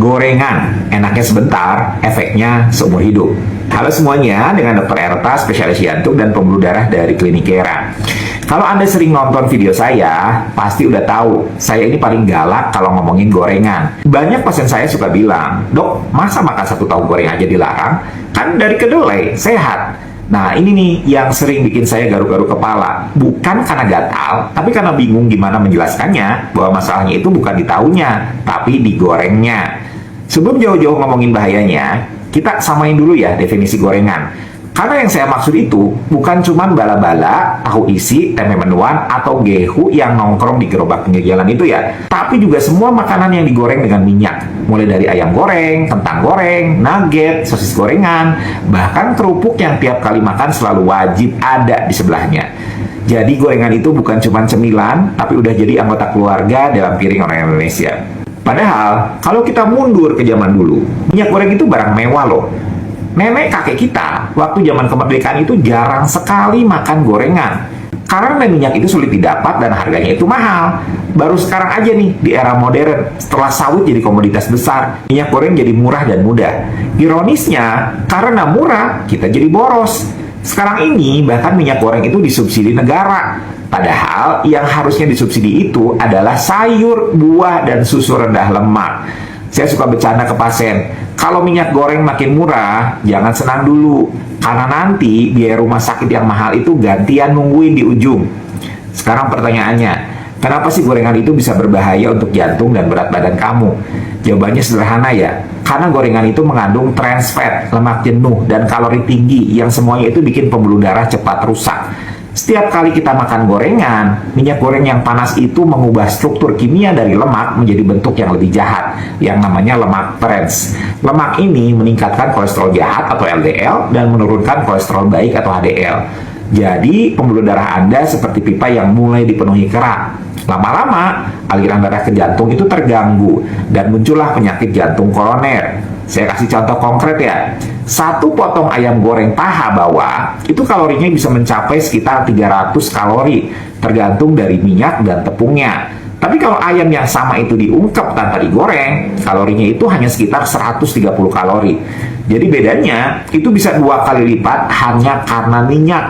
Gorengan, enaknya sebentar, efeknya seumur hidup. Halo semuanya, dengan Dr. Erta, spesialis jantung dan pembuluh darah dari Klinik Kera. Kalau Anda sering nonton video saya, pasti udah tahu, saya ini paling galak kalau ngomongin gorengan. Banyak pasien saya suka bilang, "Dok, masa makan satu tahu goreng aja dilarang? Kan dari kedelai, sehat." Nah, ini nih yang sering bikin saya garuk-garuk kepala. Bukan karena gatal, tapi karena bingung gimana menjelaskannya bahwa masalahnya itu bukan di tahunya, tapi di gorengnya. Sebelum jauh-jauh ngomongin bahayanya, kita samain dulu ya definisi gorengan. Karena yang saya maksud itu bukan cuma bala-bala, tahu isi, tempe mendoan, atau gehu yang nongkrong di gerobak pinggir jalan itu ya. Tapi juga semua makanan yang digoreng dengan minyak. Mulai dari ayam goreng, kentang goreng, nugget, sosis gorengan, bahkan kerupuk yang tiap kali makan selalu wajib ada di sebelahnya. Jadi gorengan itu bukan cuma cemilan, tapi udah jadi anggota keluarga dalam piring orang Indonesia. Padahal, kalau kita mundur ke zaman dulu, minyak goreng itu barang mewah loh. Nenek kakek kita, waktu zaman kemerdekaan itu jarang sekali makan gorengan. Karena minyak itu sulit didapat dan harganya itu mahal. Baru sekarang aja nih, di era modern, setelah sawit jadi komoditas besar, minyak goreng jadi murah dan mudah. Ironisnya, karena murah, kita jadi boros. Sekarang ini, bahkan minyak goreng itu disubsidi negara. Padahal yang harusnya disubsidi itu adalah sayur, buah, dan susu rendah lemak. Saya suka bercanda ke pasien, kalau minyak goreng makin murah, jangan senang dulu. Karena nanti biaya rumah sakit yang mahal itu gantian nungguin di ujung. Sekarang pertanyaannya, kenapa sih gorengan itu bisa berbahaya untuk jantung dan berat badan kamu? Jawabannya sederhana ya, karena gorengan itu mengandung trans fat, lemak jenuh, dan kalori tinggi yang semuanya itu bikin pembuluh darah cepat rusak. Setiap kali kita makan gorengan, minyak goreng yang panas itu mengubah struktur kimia dari lemak menjadi bentuk yang lebih jahat, yang namanya lemak trans. Lemak ini meningkatkan kolesterol jahat atau LDL dan menurunkan kolesterol baik atau HDL. Jadi, pembuluh darah Anda seperti pipa yang mulai dipenuhi kerak. Lama-lama, aliran darah ke jantung itu terganggu dan muncullah penyakit jantung koroner. Saya kasih contoh konkret ya. Satu potong ayam goreng paha bawah, itu kalorinya bisa mencapai sekitar 300 kalori, tergantung dari minyak dan tepungnya. Tapi kalau ayam yang sama itu diungkep tanpa digoreng, kalorinya itu hanya sekitar 130 kalori. Jadi bedanya, itu bisa 2 kali lipat hanya karena minyak.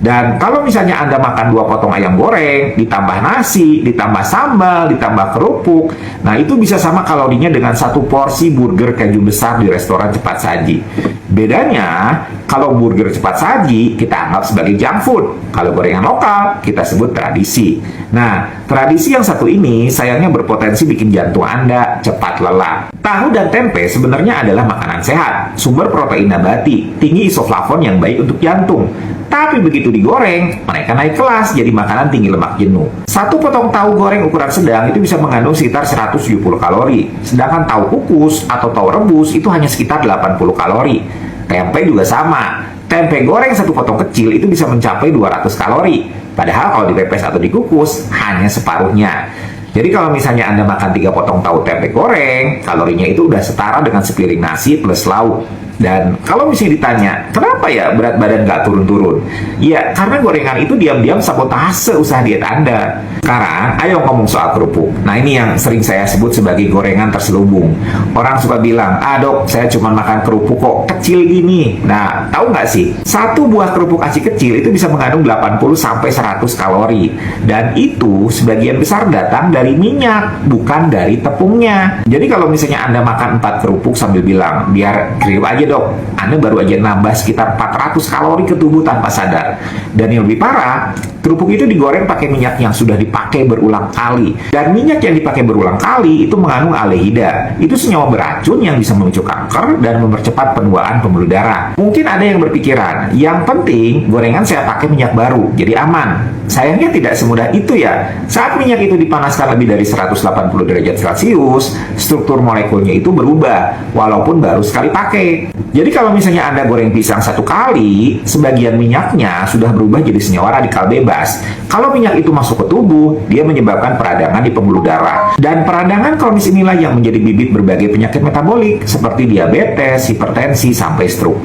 Dan kalau misalnya Anda makan 2 potong ayam goreng, ditambah nasi, ditambah sambal, ditambah kerupuk, nah itu bisa sama kalorinya dengan 1 porsi burger keju besar di restoran cepat saji. Bedanya, kalau burger cepat saji kita anggap sebagai junk food. Kalau gorengan lokal, kita sebut tradisi. Nah, tradisi yang satu ini sayangnya berpotensi bikin jantung Anda cepat lelah. Tahu dan tempe sebenarnya adalah makanan sehat, sumber protein nabati, tinggi isoflavon yang baik untuk jantung. Tapi begitu digoreng, mereka naik kelas jadi makanan tinggi lemak jenuh. 1 potong tahu goreng ukuran sedang itu bisa mengandung sekitar 170 kalori. Sedangkan tahu kukus atau tahu rebus itu hanya sekitar 80 kalori. Tempe juga sama. Tempe goreng 1 potong kecil itu bisa mencapai 200 kalori. Padahal kalau dipepes atau dikukus, hanya separuhnya. Jadi kalau misalnya Anda makan 3 potong tahu tempe goreng, kalorinya itu udah setara dengan sepiring nasi plus lauk. Dan kalau misalnya ditanya, kenapa ya berat badan nggak turun-turun? Ya, karena gorengan itu diam-diam sabotase usaha diet Anda. Sekarang, ayo ngomong soal kerupuk. Nah, ini yang sering saya sebut sebagai gorengan terselubung. Orang suka bilang, dok, saya cuma makan kerupuk kok, kecil gini. Nah, tahu nggak sih? 1 buah kerupuk aci kecil itu bisa mengandung 80-100 kalori. Dan itu sebagian besar datang dari minyak, bukan dari tepungnya. Jadi kalau misalnya Anda makan 4 kerupuk sambil bilang, biar kriuk aja dok, Anda baru aja nambah sekitar 400 kalori ke tubuh tanpa sadar. Dan yang lebih parah, kerupuk itu digoreng pakai minyak yang sudah dipakai berulang kali. Dan minyak yang dipakai berulang kali itu mengandung aldehyda. Itu senyawa beracun yang bisa memicu kanker dan mempercepat penuaan pembuluh darah. Mungkin ada yang berpikiran, yang penting gorengan saya pakai minyak baru, jadi aman. Sayangnya tidak semudah itu ya. Saat minyak itu dipanaskan lebih dari 180 derajat Celcius, struktur molekulnya itu berubah, walaupun baru sekali pakai. Jadi kalau misalnya Anda goreng pisang 1 kali, sebagian minyaknya sudah berubah jadi senyawa radikal bebas. Kalau minyak itu masuk ke tubuh, dia menyebabkan peradangan di pembuluh darah. Dan peradangan kronis inilah yang menjadi bibit berbagai penyakit metabolik, seperti diabetes, hipertensi, sampai stroke.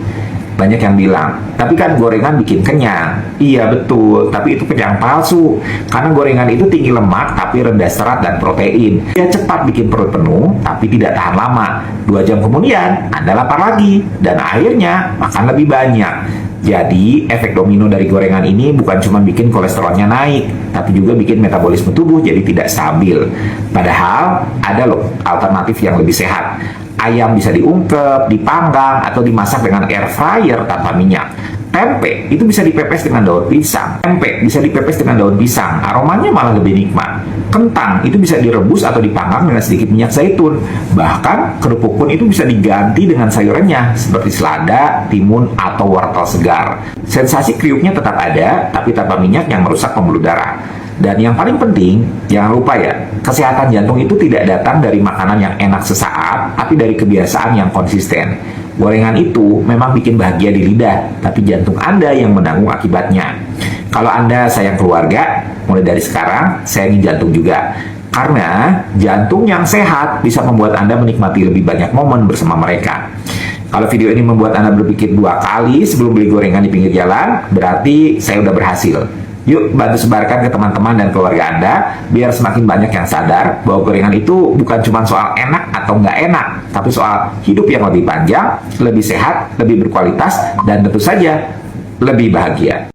Banyak yang bilang, tapi kan gorengan bikin kenyang. Iya betul, tapi itu kenyang palsu. Karena gorengan itu tinggi lemak tapi rendah serat dan protein. Dia cepat bikin perut penuh, tapi tidak tahan lama. 2 jam kemudian, Anda lapar lagi. Dan akhirnya, makan lebih banyak. Jadi, efek domino dari gorengan ini bukan cuma bikin kolesterolnya naik, tapi juga bikin metabolisme tubuh jadi tidak stabil. Padahal, ada loh alternatif yang lebih sehat. Ayam bisa diungkep, dipanggang, atau dimasak dengan air fryer tanpa minyak. Tempe itu bisa dipepes dengan daun pisang. Tempe bisa dipepes dengan daun pisang, aromanya malah lebih nikmat. Kentang itu bisa direbus atau dipanggang dengan sedikit minyak zaitun. Bahkan kerupuk pun itu bisa diganti dengan sayurannya seperti selada, timun, atau wortel segar. Sensasi kriuknya tetap ada, tapi tanpa minyak yang merusak pembuluh darah. Dan yang paling penting, jangan lupa ya, kesehatan jantung itu tidak datang dari makanan yang enak sesaat, tapi dari kebiasaan yang konsisten. Gorengan itu memang bikin bahagia di lidah, tapi jantung Anda yang menanggung akibatnya. Kalau Anda sayang keluarga, mulai dari sekarang, sayangin jantung juga. Karena jantung yang sehat bisa membuat Anda menikmati lebih banyak momen bersama mereka. Kalau video ini membuat Anda berpikir 2 kali sebelum beli gorengan di pinggir jalan, berarti saya udah berhasil. Yuk bantu sebarkan ke teman-teman dan keluarga Anda biar semakin banyak yang sadar bahwa gorengan itu bukan cuma soal enak atau nggak enak, tapi soal hidup yang lebih panjang, lebih sehat, lebih berkualitas, dan tentu saja lebih bahagia.